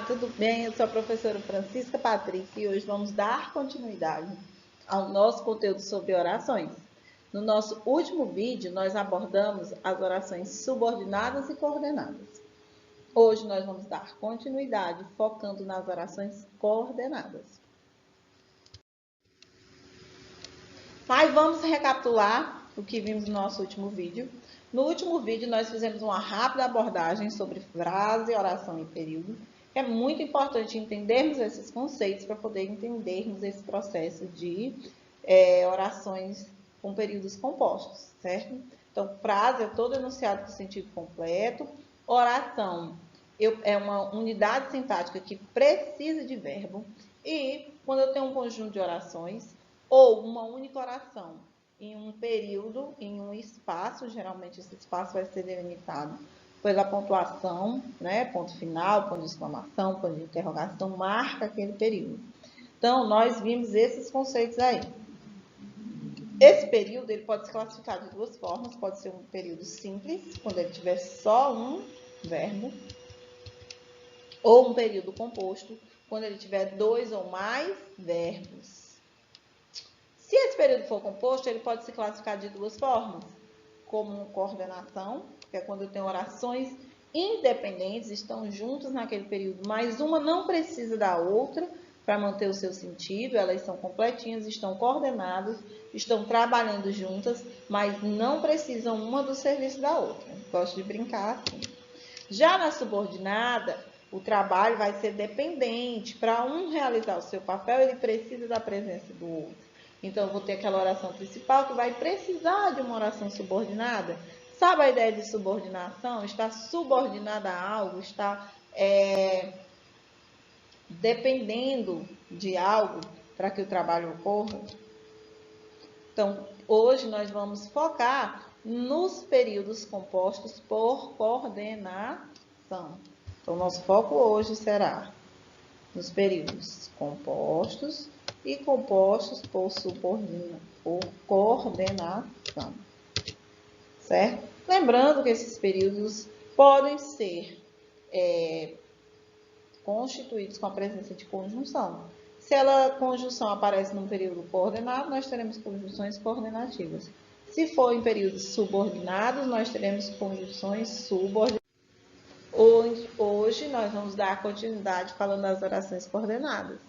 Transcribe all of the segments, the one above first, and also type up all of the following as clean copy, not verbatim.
tudo bem? Eu sou a professora Francisca Patrícia e hoje vamos dar continuidade ao nosso conteúdo sobre orações. No nosso último vídeo, nós abordamos as orações subordinadas e coordenadas. Hoje nós vamos dar continuidade focando nas orações coordenadas. Mas vamos recapitular o que vimos no nosso último vídeo. No último vídeo, nós fizemos uma rápida abordagem sobre frase, oração e período. É muito importante entendermos esses conceitos para poder entendermos esse processo de orações com períodos compostos, certo? Então, frase é todo enunciado com sentido completo. Oração é uma unidade sintática que precisa de verbo. E quando eu tenho um conjunto de orações ou uma única oração em um período, em um espaço, geralmente esse espaço vai ser delimitado pela pontuação, né? Ponto final, ponto de exclamação, ponto de interrogação, marca aquele período. Então, nós vimos esses conceitos aí. Esse período ele pode se classificar de duas formas. Pode ser um período simples, quando ele tiver só um verbo, ou um período composto, quando ele tiver dois ou mais verbos. Se esse período for composto, ele pode se classificar de duas formas. Como coordenação, que é quando eu tenho orações independentes, estão juntas naquele período, mas uma não precisa da outra para manter o seu sentido, elas são completinhas, estão coordenadas, estão trabalhando juntas, mas não precisam uma do serviço da outra. Gosto de brincar assim. Já na subordinada, o trabalho vai ser dependente. Para um realizar o seu papel, ele precisa da presença do outro. Então, eu vou ter aquela oração principal que vai precisar de uma oração subordinada. Sabe a ideia de subordinação? Está subordinada a algo, está dependendo de algo para que o trabalho ocorra. Então, hoje nós vamos focar nos períodos compostos por coordenação. Então, nosso foco hoje será nos períodos compostos e compostos por coordenação, certo? Lembrando que esses períodos podem ser constituídos com a presença de conjunção. Se a conjunção aparece num período coordenado, nós teremos conjunções coordenativas. Se for em períodos subordinados, nós teremos conjunções subordinadas. Hoje nós vamos dar continuidade falando das orações coordenadas.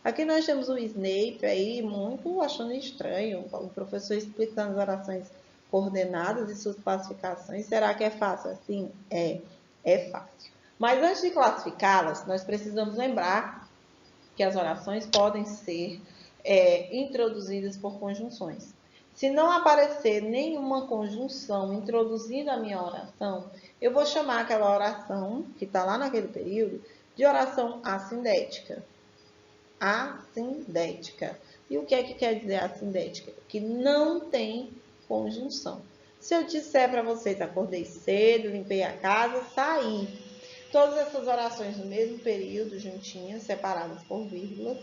Aqui nós temos o Snape aí, muito achando estranho, o professor explicando as orações coordenadas e suas classificações. Será que é fácil assim? É fácil. Mas antes de classificá-las, nós precisamos lembrar que as orações podem ser introduzidas por conjunções. Se não aparecer nenhuma conjunção introduzindo a minha oração, eu vou chamar aquela oração, que está lá naquele período, de oração assindética. Assindética. E o que é que quer dizer assindética? Que não tem conjunção. Se eu disser para vocês, acordei cedo, limpei a casa, saí. Todas essas orações no mesmo período, juntinhas, separadas por vírgulas,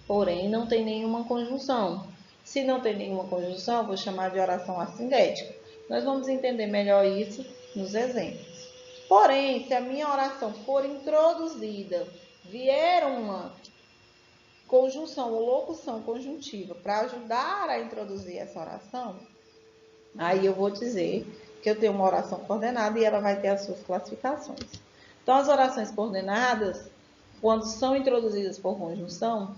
porém não tem nenhuma conjunção. Se não tem nenhuma conjunção, eu vou chamar de oração assindética. Nós vamos entender melhor isso nos exemplos. Porém, se a minha oração for introduzida, vier uma conjunção ou locução conjuntiva para ajudar a introduzir essa oração, aí eu vou dizer que eu tenho uma oração coordenada e ela vai ter as suas classificações. Então, as orações coordenadas, quando são introduzidas por conjunção,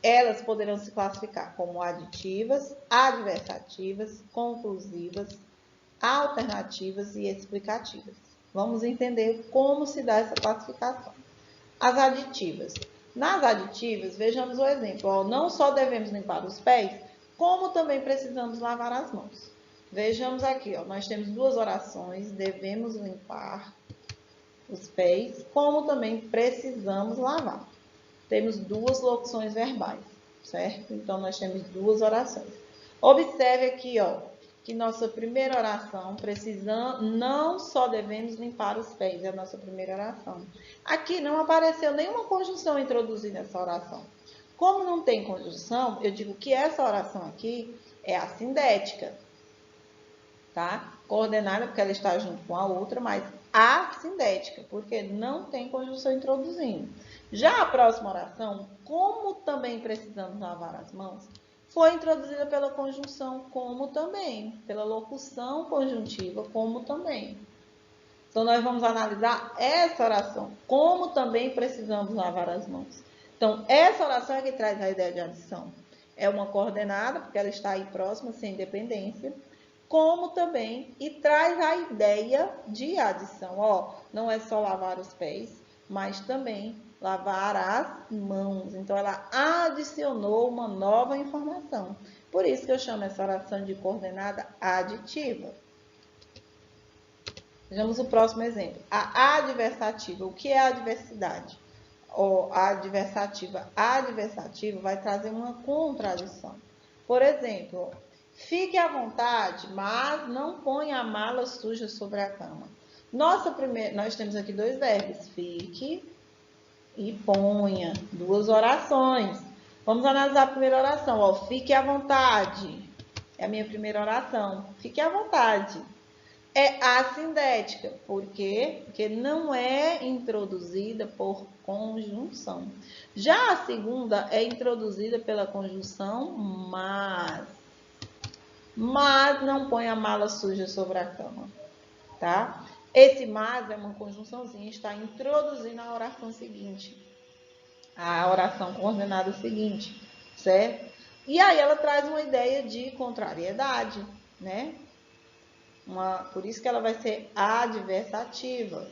elas poderão se classificar como aditivas, adversativas, conclusivas, alternativas e explicativas. Vamos entender como se dá essa classificação. As aditivas. Nas aditivas, vejamos o exemplo. Ó, não só devemos limpar os pés, como também precisamos lavar as mãos. Vejamos aqui, ó, nós temos duas orações, devemos limpar os pés, como também precisamos lavar. Temos duas locuções verbais, certo? Então, nós temos duas orações. Observe aqui, ó, que nossa primeira oração, não só devemos limpar os pés, é a nossa primeira oração. Aqui não apareceu nenhuma conjunção introduzida nessa oração. Como não tem conjunção, eu digo que essa oração aqui é assindética, tá? Coordenada porque ela está junto com a outra, mas assindética, porque não tem conjunção introduzindo. Já a próxima oração, como também precisamos lavar as mãos, foi introduzida pela conjunção como também, pela locução conjuntiva como também. Então, nós vamos analisar essa oração, como também precisamos lavar as mãos. Então, essa oração é que traz a ideia de adição. É uma coordenada, porque ela está aí próxima, sem dependência, como também, e traz a ideia de adição. Ó, não é só lavar os pés, mas também lavar as mãos. Então, ela adicionou uma nova informação. Por isso que eu chamo essa oração de coordenada aditiva. Vejamos o próximo exemplo. A adversativa. O que é a adversidade? A adversativa vai trazer uma contradição. Por exemplo, fique à vontade, mas não ponha a mala suja sobre a cama. Nós temos aqui dois verbos, fique e ponha, duas orações. Vamos analisar a primeira oração. Ó, fique à vontade. É a minha primeira oração. Fique à vontade. É assindética. Por quê? Porque não é introduzida por conjunção. Já a segunda é introduzida pela conjunção mas. Mas não põe a mala suja sobre a cama. Tá? Esse mas é uma conjunçãozinha, está introduzindo a oração seguinte. A oração coordenada seguinte, certo? E aí ela traz uma ideia de contrariedade, né? Por isso que ela vai ser adversativa.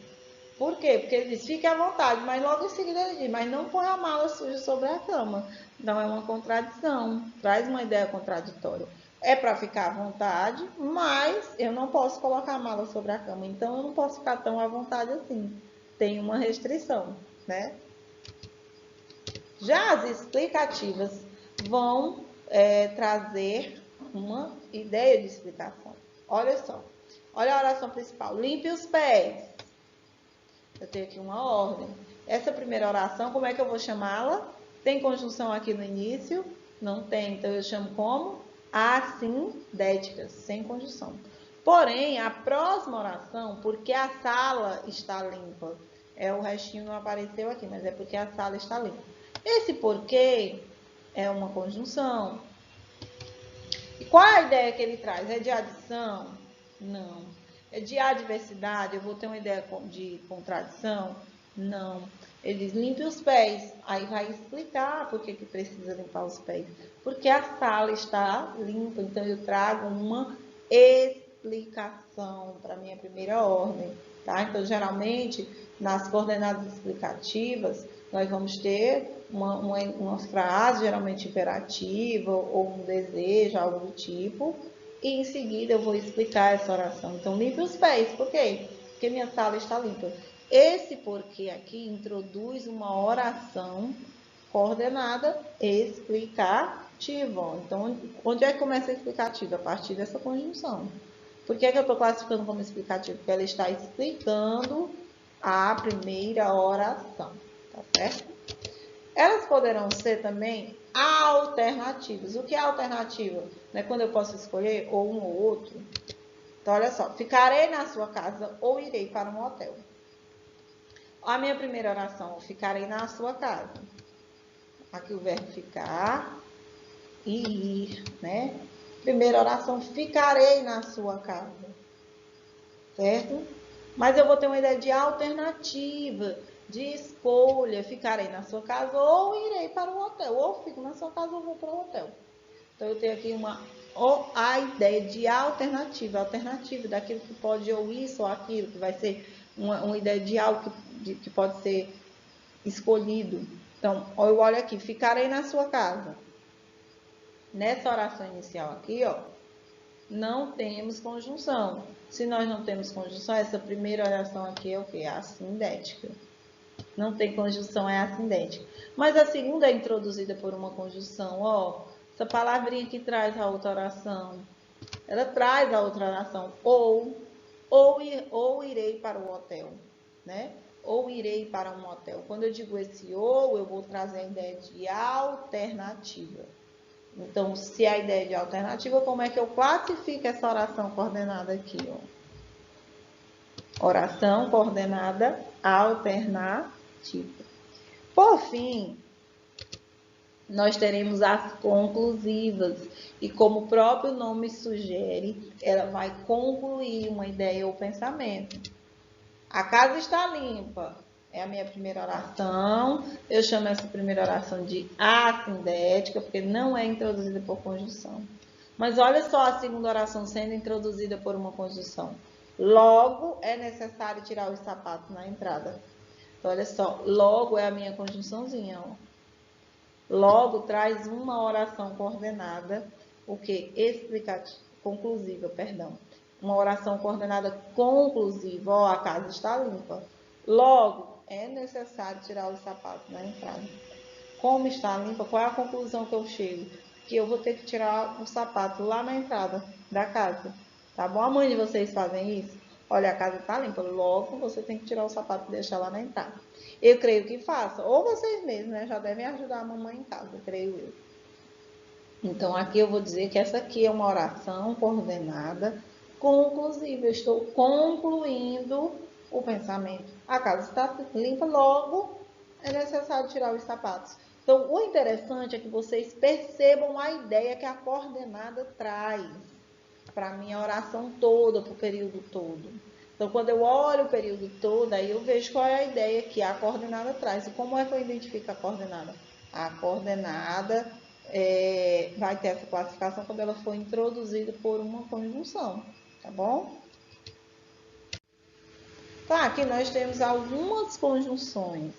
Por quê? Porque ele diz, fique à vontade, mas logo em seguida ele diz, mas não põe a mala suja sobre a cama. Então é uma contradição, traz uma ideia contraditória. É para ficar à vontade, mas eu não posso colocar a mala sobre a cama. Então eu não posso ficar tão à vontade assim. Tem uma restrição, né? Já as explicativas vão trazer uma ideia de explicação. Olha só. Olha a oração principal. Limpe os pés. Eu tenho aqui uma ordem. Essa primeira oração, como é que eu vou chamá-la? Tem conjunção aqui no início? Não tem. Então, eu chamo como assindética, sem conjunção. Porém, a próxima oração, porque a sala está limpa. O restinho não apareceu aqui, mas é porque a sala está limpa. Esse porquê é uma conjunção. E qual é a ideia que ele traz? É de adição? Não. É de adversidade? Eu vou ter uma ideia de contradição? Não. Ele diz, limpe os pés. Aí vai explicar por que precisa limpar os pés. Porque a sala está limpa. Então, eu trago uma explicação para a minha primeira ordem. Tá? Então, geralmente, nas coordenadas explicativas, nós vamos ter uma frase, geralmente imperativa, ou um desejo, algo do tipo, e em seguida eu vou explicar essa oração. Então, limpe os pés. Por quê? Porque minha sala está limpa. Esse porquê aqui introduz uma oração coordenada explicativa. Então, onde é que começa a explicativa? A partir dessa conjunção. Por que eu estou classificando como explicativa? Porque ela está explicando a primeira oração. Tá certo? Elas poderão ser também alternativas. O que é alternativa? Né? Quando eu posso escolher ou um ou outro. Então, olha só. Ficarei na sua casa ou irei para um hotel. A minha primeira oração, ficarei na sua casa. Aqui o verbo ficar e ir, né? Primeira oração, ficarei na sua casa. Certo? Mas eu vou ter uma ideia de alternativa, de escolha. Ficarei na sua casa ou irei para o hotel. Ou fico na sua casa ou vou para o hotel. Então, eu tenho aqui a ideia de alternativa. Alternativa daquilo que pode ou isso ou aquilo, que vai ser uma ideia de algo que pode ser escolhido. Então, eu olho aqui, ficarei na sua casa. Nessa oração inicial aqui, ó, não temos conjunção. Se nós não temos conjunção, essa primeira oração aqui é o quê? Assindética. Não tem conjunção, é assindética. Mas a segunda é introduzida por uma conjunção, ó. Essa palavrinha que traz a outra oração. Ela traz a outra oração. Ou irei para o hotel, né? Ou irei para um hotel. Quando eu digo esse ou, eu vou trazer a ideia de alternativa. Então, se a ideia de alternativa, como é que eu classifico essa oração coordenada aqui, ó? Oração coordenada alternativa. Por fim, nós teremos as conclusivas. E como o próprio nome sugere, ela vai concluir uma ideia ou pensamento. A casa está limpa. É a minha primeira oração. Eu chamo essa primeira oração de assindética, porque não é introduzida por conjunção. Mas olha só a segunda oração sendo introduzida por uma conjunção. Logo é necessário tirar os sapatos na entrada. Então, olha só, logo é a minha conjunçãozinha, ó. Logo traz uma oração coordenada, o que? Explicativa, conclusiva, perdão. Uma oração coordenada conclusiva, ó, a casa está limpa. Logo, é necessário tirar os sapatos na entrada. Como está limpa, qual é a conclusão que eu chego? Que eu vou ter que tirar o sapato lá na entrada da casa. Tá bom? A mãe de vocês fazem isso? Olha, a casa está limpa, logo você tem que tirar o sapato e deixar lá na entrada. Eu creio que faça. Ou vocês mesmos, né? Já devem ajudar a mamãe em casa, creio eu. Então, aqui eu vou dizer que essa aqui é uma oração coordenada conclusiva. Eu estou concluindo o pensamento. A casa está limpa, logo é necessário tirar os sapatos. Então, o interessante é que vocês percebam a ideia que a coordenada traz para a minha oração toda, para o período todo. Então, quando eu olho o período todo, aí eu vejo qual é a ideia que a coordenada traz. E como é que eu identifico a coordenada? A coordenada vai ter essa classificação quando ela for introduzida por uma conjunção, tá bom? Tá, aqui nós temos algumas conjunções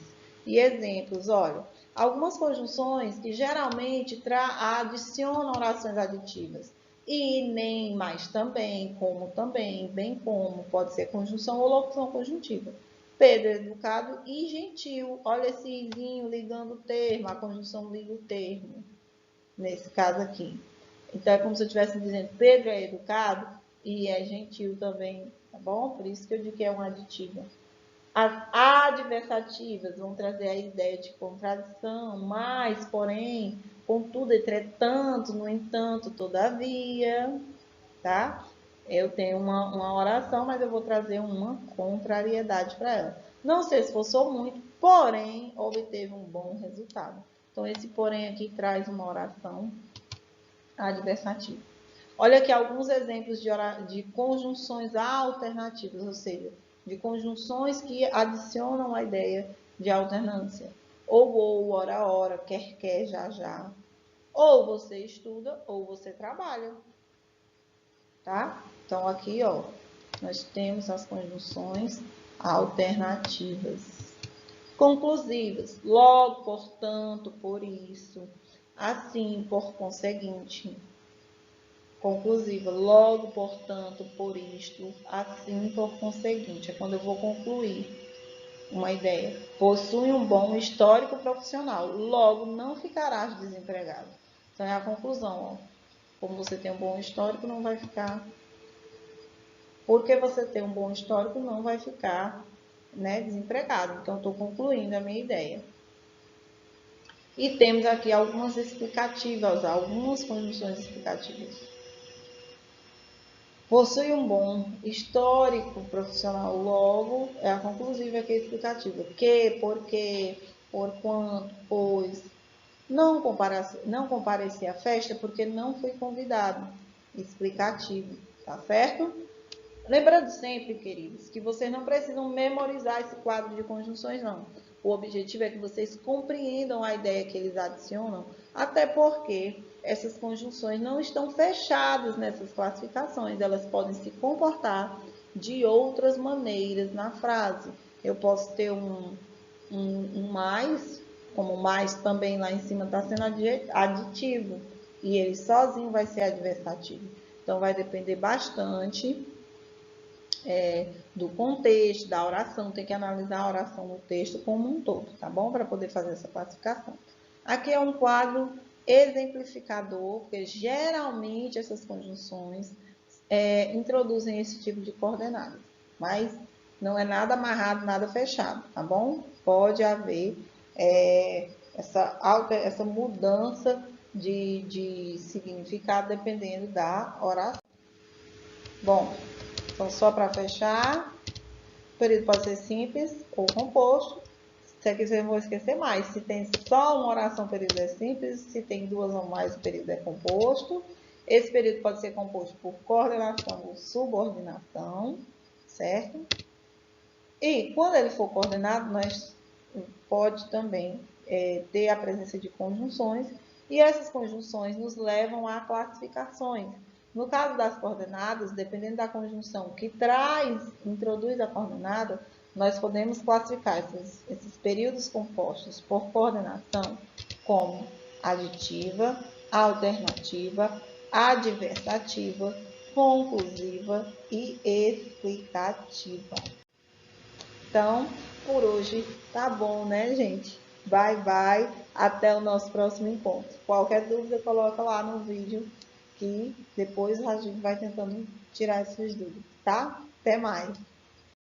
e exemplos, olha. Algumas conjunções que geralmente adicionam orações aditivas. E, nem, mais também, como também, bem como, pode ser conjunção ou locução conjuntiva. Pedro, educado e gentil. Olha esse izinho ligando o termo, a conjunção liga o termo, nesse caso aqui. Então, é como se eu estivesse dizendo, Pedro é educado e é gentil também, tá bom? Por isso que eu digo que é um aditivo. As adversativas vão trazer a ideia de contradição, mas, porém, contudo, entretanto, no entanto, todavia, tá? Eu tenho uma oração, mas eu vou trazer uma contrariedade para ela. Não se esforçou muito, porém, obteve um bom resultado. Então, esse porém aqui traz uma oração adversativa. Olha aqui alguns exemplos de conjunções alternativas, ou seja, de conjunções que adicionam a ideia de alternância. Ou, ora, quer, já, já. Ou você estuda, ou você trabalha. Tá? Então, aqui, ó, nós temos as conjunções alternativas. Conclusivas. Logo, portanto, por isso. Assim, por conseguinte. Conclusiva. Logo, portanto, por isto, assim, por conseguinte. É quando eu vou concluir uma ideia. Possui um bom histórico profissional. Logo, não ficarás desempregado. Então, é a conclusão. Ó. Como você tem um bom histórico, não vai ficar... Porque você tem um bom histórico, não vai ficar, né, desempregado. Então, estou concluindo a minha ideia. E temos aqui algumas explicativas, algumas conjunções explicativas. Possui um bom histórico profissional, logo, é a conclusiva aqui explicativa. Que, porque, porquanto, pois. Não compareci à festa porque não fui convidado. Explicativo, tá certo? Lembrando sempre, queridos, que vocês não precisam memorizar esse quadro de conjunções, não. O objetivo é que vocês compreendam a ideia que eles adicionam, até porque essas conjunções não estão fechadas nessas classificações, elas podem se comportar de outras maneiras na frase. Eu posso ter um mais, como mais também lá em cima está sendo aditivo, e ele sozinho vai ser adversativo. Então, vai depender bastante do contexto, da oração, tem que analisar a oração no texto como um todo, tá bom? Para poder fazer essa classificação. Aqui é um quadro exemplificador, porque geralmente essas conjunções introduzem esse tipo de coordenadas, mas não é nada amarrado, nada fechado, tá bom? Pode haver essa mudança de significado dependendo da oração. Bom, então, só para fechar, O período pode ser simples ou composto. Se aqui vocês vão esquecer mais. Se tem só uma oração, o período é simples. Se tem duas ou mais, o período é composto. Esse período pode ser composto por coordenação ou subordinação, certo? E quando ele for coordenado, nós pode também ter a presença de conjunções, e essas conjunções nos levam a classificações. No caso das coordenadas, dependendo da conjunção que introduz a coordenada, nós podemos classificar esses períodos compostos por coordenação como aditiva, alternativa, adversativa, conclusiva e explicativa. Então, por hoje tá bom, né, gente? Bye, bye. Até o nosso próximo encontro. Qualquer dúvida, coloca lá no vídeo que depois a gente vai tentando tirar essas dúvidas, tá? Até mais.